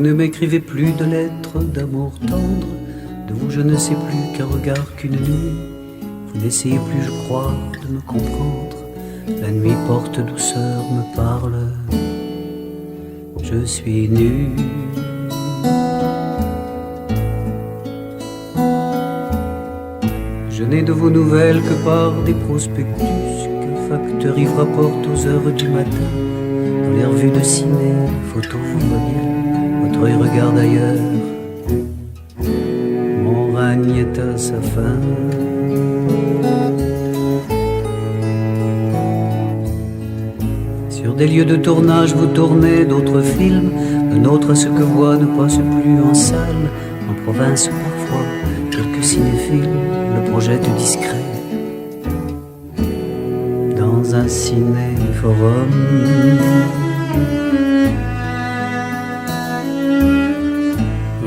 ne m'écrivez plus de lettres d'amour tendre. De vous je ne sais plus qu'un regard qu'une nuit. Vous n'essayez plus, je crois, de me comprendre. La nuit porte douceur, me parle. Je suis nu. Je n'ai de vos nouvelles que par des prospectus qu'un facteur ivre rapporte aux heures du matin. Dans les revues de ciné, photos vous voyez, votre œil regarde ailleurs. Mon règne est à sa fin. Sur des lieux de tournage, vous tournez d'autres films. Le nôtre, à ce que voit, ne passe plus en salle. En province, parfois, quelques cinéphiles le projettent discret dans un ciné-forum.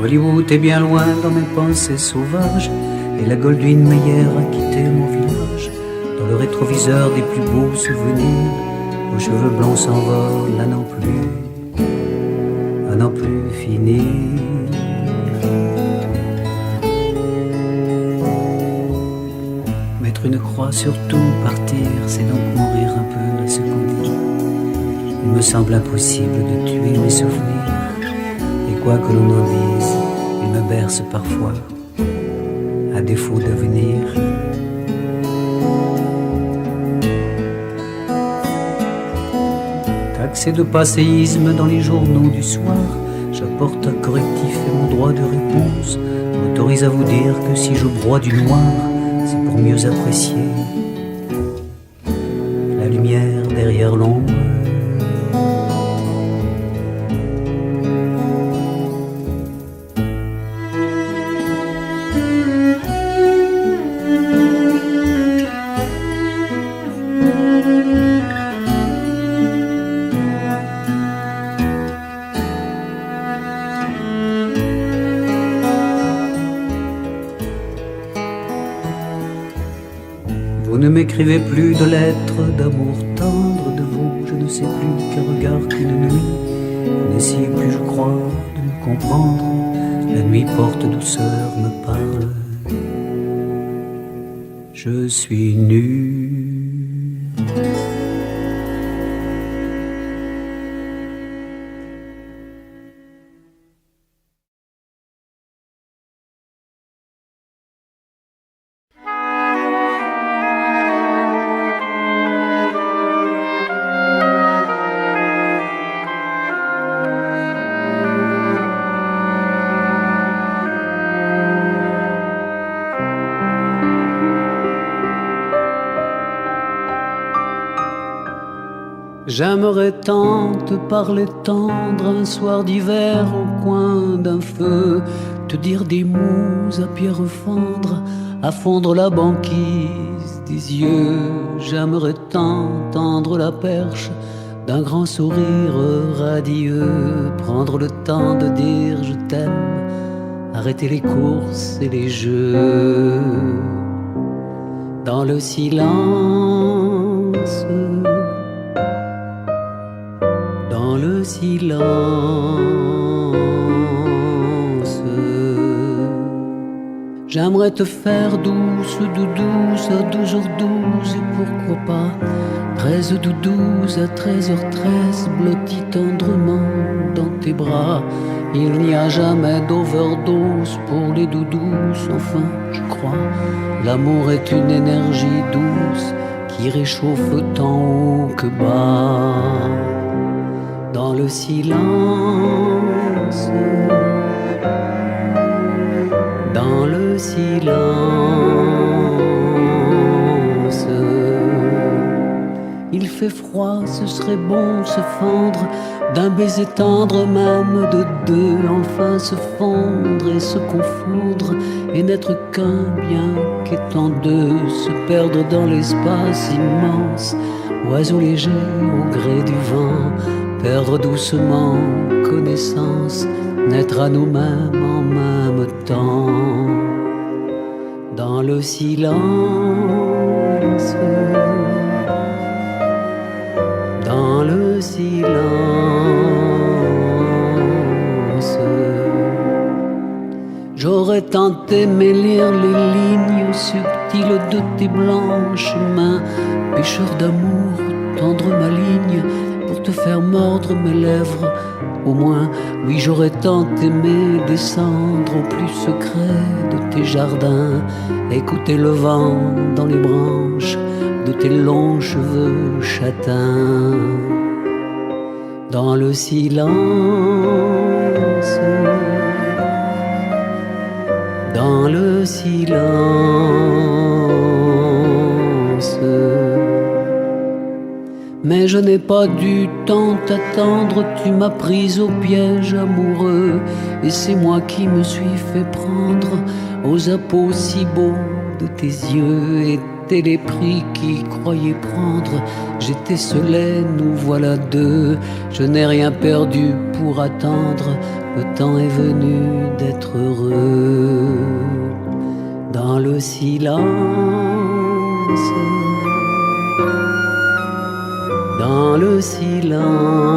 Hollywood est bien loin dans mes pensées sauvages, et la Goldwyn Mayer a quitté mon village. Dans le rétroviseur des plus beaux souvenirs, vos cheveux blonds s'envolent à n'en plus finir. Mettre une croix sur tout, partir, c'est donc mourir un peu à ce qu'on dit. Il me semble impossible de tuer mes souvenirs, et quoi que l'on en dise, ils me bercent parfois, à défaut d'avenir. Taxé de passéisme dans les journaux du soir, j'apporte un correctif et mon droit de réponse m'autorise à vous dire que si je broie du noir, c'est pour mieux apprécier la lumière derrière l'ombre. Vous ne m'écrivez plus de lettres d'amour tendre. De vous, je ne sais plus qu'un regard qu'une nuit. Vous n'essayez plus, je crois, de me comprendre. La nuit porte douceur, me parle. Je suis nu. J'aimerais tant te parler tendre un soir d'hiver au coin d'un feu, te dire des mots à pierre fendre, à fondre la banquise des yeux. J'aimerais tant tendre la perche d'un grand sourire radieux, prendre le temps de dire je t'aime, arrêter les courses et les jeux. Dans le silence, dans le silence, j'aimerais te faire douce, douce à 12h12, et pourquoi pas 13h12 à 13h13, blotti tendrement dans tes bras. Il n'y a jamais d'overdose pour les doudous, enfin je crois, l'amour est une énergie douce qui réchauffe tant haut que bas. Dans le silence, dans le silence, il fait froid, ce serait bon se fendre d'un baiser tendre, même de deux, enfin se fondre et se confondre et n'être qu'un bien qu'étant deux, se perdre dans l'espace immense, oiseau léger au gré du vent, perdre doucement connaissance, naître à nous-mêmes en même temps. Dans le silence, dans le silence, aimé lire les lignes subtiles de tes blanches mains. Pêcheur d'amour, tendre ma ligne pour te faire mordre mes lèvres. Au moins, oui, j'aurais tant aimé descendre au plus secret de tes jardins, écouter le vent dans les branches de tes longs cheveux châtains. Dans le silence, dans le silence. Mais je n'ai pas dû tant t'attendre, tu m'as prise au piège amoureux, et c'est moi qui me suis fait prendre aux appos si beaux de tes yeux, et t'es les prix qui croyaient prendre. J'étais seul et nous voilà deux, je n'ai rien perdu pour attendre, le temps est venu d'être heureux. Dans le silence, dans le silence.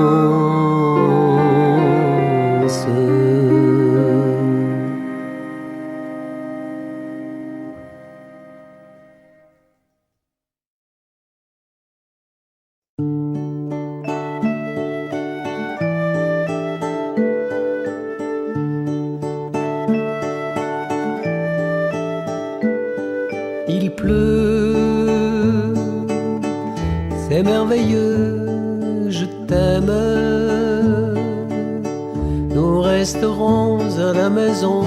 Il pleut, c'est merveilleux, je t'aime. Nous resterons à la maison,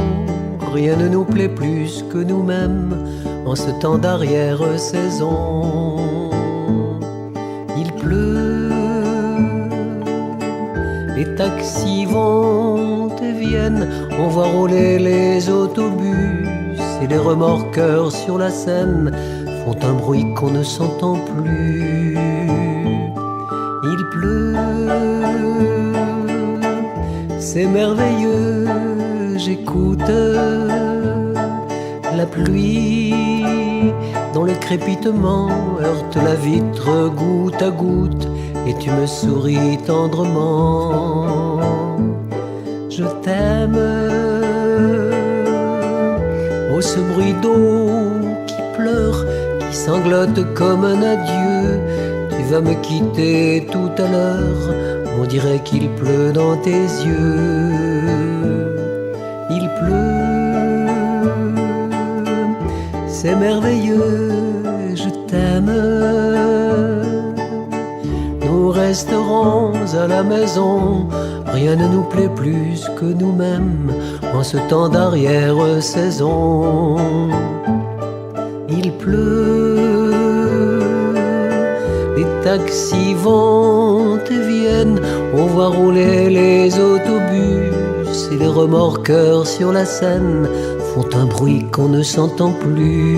rien ne nous plaît plus que nous-mêmes en ce temps d'arrière-saison. Il pleut, les taxis vont et viennent, on voit rouler les autobus, et les remorqueurs sur la Seine font un bruit qu'on ne s'entend plus. Il pleut, c'est merveilleux, j'écoute la pluie dont le crépitement heurte la vitre goutte à goutte, et tu me souris tendrement. Je t'aime. Oh, ce bruit d'eau qui pleure, qui sanglote comme un adieu. Tu vas me quitter tout à l'heure, on dirait qu'il pleut dans tes yeux. Il pleut, c'est merveilleux, je t'aime. Nous resterons à la maison, rien ne nous plaît plus que nous-mêmes en ce temps d'arrière-saison. Il pleut, les taxis vont et viennent, on voit rouler les autobus, et les remorqueurs sur la Seine font un bruit qu'on ne s'entend plus.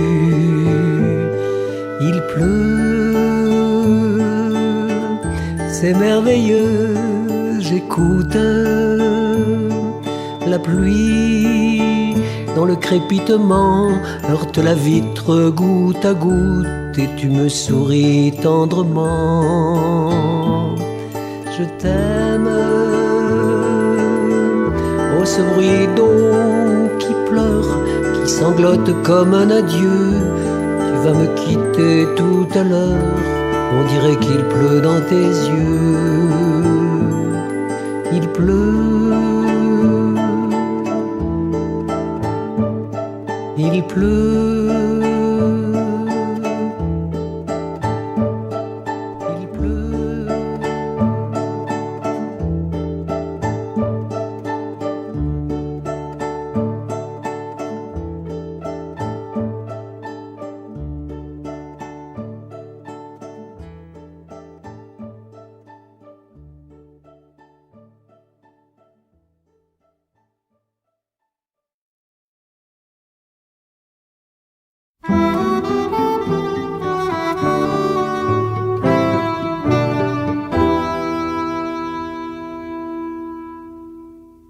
Il pleut, c'est merveilleux, j'écoute la pluie dont le crépitement heurte la vitre goutte à goutte, et tu me souris tendrement. Je t'aime. Oh, ce bruit d'eau qui pleure, qui sanglote comme un adieu. Tu vas me quitter tout à l'heure, on dirait qu'il pleut dans tes yeux. Il pleut, il pleut, il pleut.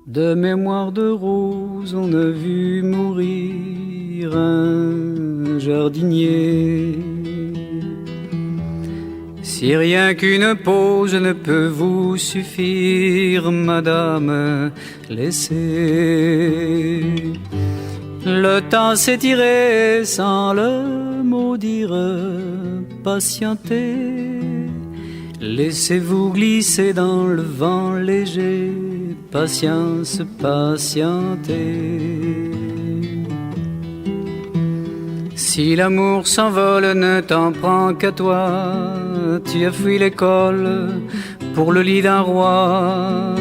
De mémoire de rose, on a vu mourir un jardinier. Si rien qu'une pause ne peut vous suffire, madame, laissez. Le temps s'étirait sans le mot dire. Patientez, laissez-vous glisser dans le vent léger. Patience, patientez. Si l'amour s'envole, ne t'en prends qu'à toi. Tu as fui l'école pour le lit d'un roi.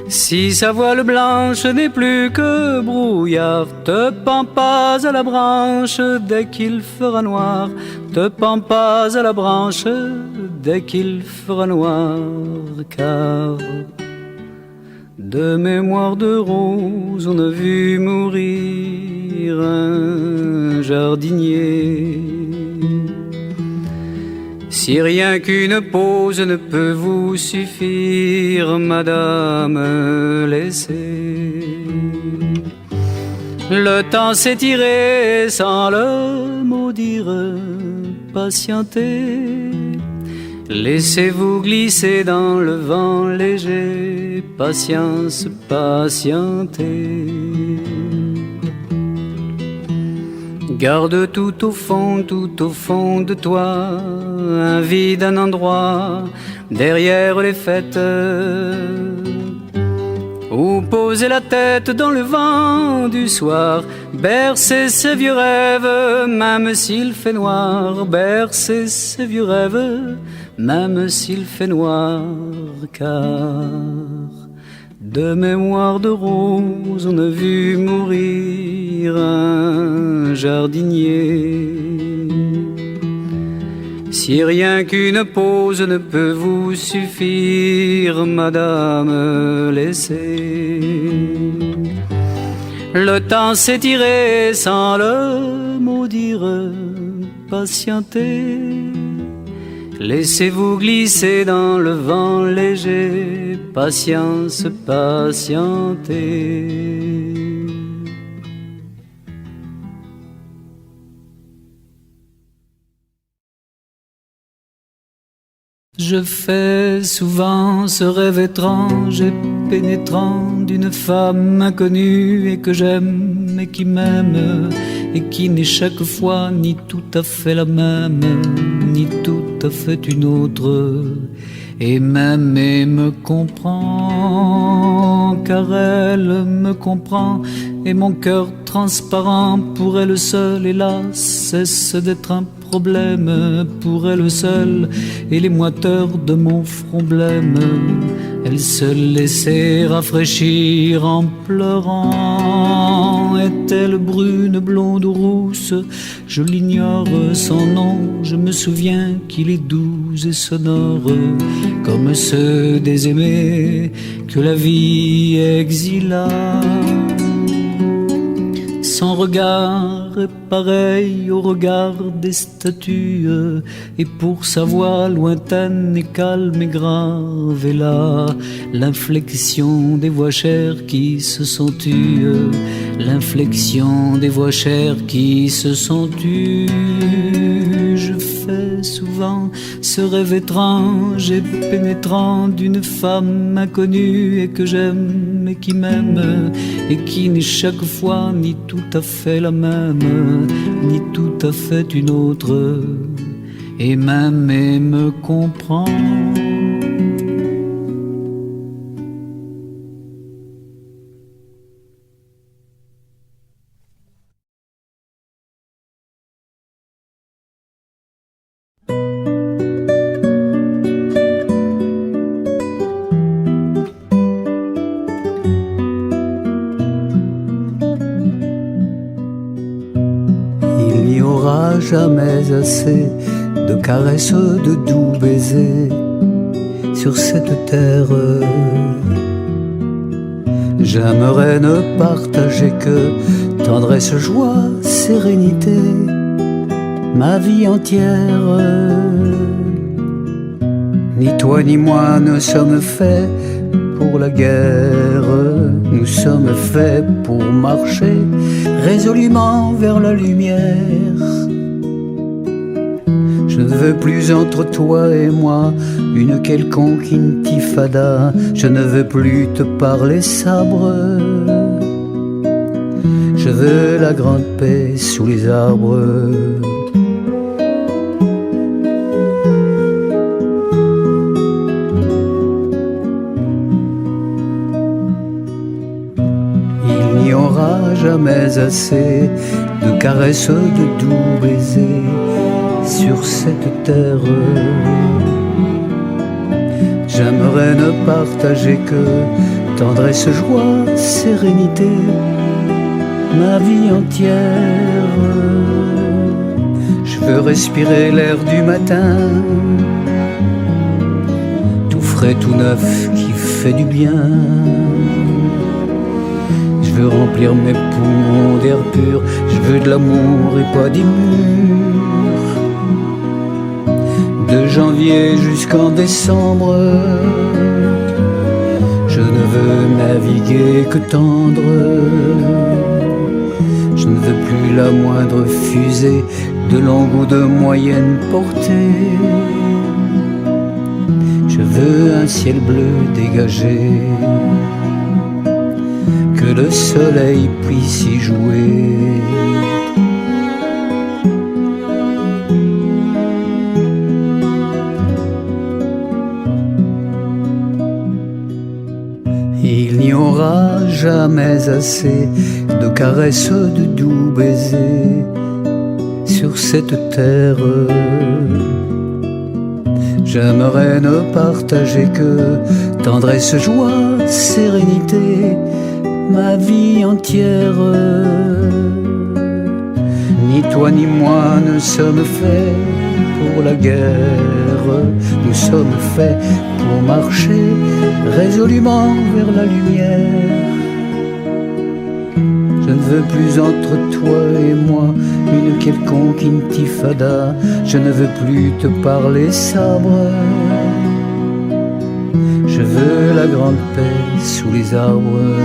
Si sa voile blanche n'est plus que brouillard, te pends pas à la branche dès qu'il fera noir. Te pends pas à la branche dès qu'il fera noir. Car de mémoire de rose on a vu mourir un jardinier. Si rien qu'une pause ne peut vous suffire, madame, laissez. Le temps s'étirait sans le mot dire. Patientez, laissez-vous glisser dans le vent léger. Patience, patientez. Garde tout au fond de toi, un vide, un endroit, derrière les fêtes, où poser la tête dans le vent du soir, bercer ses vieux rêves, même s'il fait noir, bercer ses vieux rêves, même s'il fait noir, car de mémoire de rose on a vu mourir un jardinier. Si rien qu'une pause ne peut vous suffire, madame, laissez. Le temps s'étirait sans le mot dire. Patientez, laissez-vous glisser dans le vent léger. Patience, patientez. Je fais souvent ce rêve étrange et pénétrant d'une femme inconnue et que j'aime et qui m'aime et qui n'est chaque fois ni tout à fait la même, ni tout à fait une autre, et même et me comprend, car elle me comprend, et mon cœur transparent pour elle seule, hélas, cesse d'être un problème pour elle seule, et les moiteurs de mon front blême. Elle se laissait rafraîchir en pleurant. Est-elle brune, blonde ou rousse? Je l'ignore son nom. Je me souviens qu'il est doux et sonore, comme ceux des aimés que la vie exila. Son regard est pareil au regard des statues, et pour sa voix lointaine et calme et grave, et là l'inflexion des voix chères qui se sont tues, l'inflexion des voix chères qui se sont tues. Je fais souvent ce rêve étrange et pénétrant d'une femme inconnue et que j'aime et qui m'aime et qui n'est chaque fois ni tout à fait la même, ni tout à fait une autre, et même et me comprend. Jamais assez de caresses, de doux baisers sur cette terre. J'aimerais ne partager que tendresse, joie, sérénité, ma vie entière. Ni toi ni moi ne sommes faits pour la guerre, nous sommes faits pour marcher résolument vers la lumière. Je ne veux plus entre toi et moi une quelconque intifada. Je ne veux plus te parler sabre, Je veux la grande paix sous les arbres. Il n'y aura jamais assez de caresses, de doux baisers sur cette terre. J'aimerais ne partager que tendresse, joie, sérénité, ma vie entière. Je veux respirer l'air du matin, tout frais, tout neuf, qui fait du bien. Je veux remplir mes poumons d'air pur, je veux de l'amour et pas des murs. De janvier jusqu'en décembre, je ne veux naviguer que tendre. Je ne veux plus la moindre fusée de longue ou de moyenne portée. Je veux un ciel bleu dégagé, que le soleil puisse y jouer. Il n'y aura jamais assez de caresses, de doux baisers sur cette terre. J'aimerais ne partager que tendresse, joie, sérénité, ma vie entière. Ni toi ni moi ne sommes faits pour la guerre. Nous sommes faits pour marcher résolument vers la lumière. Je ne veux plus entre toi et moi une quelconque intifada. Je ne veux plus te parler sabre. Je veux la grande paix sous les arbres.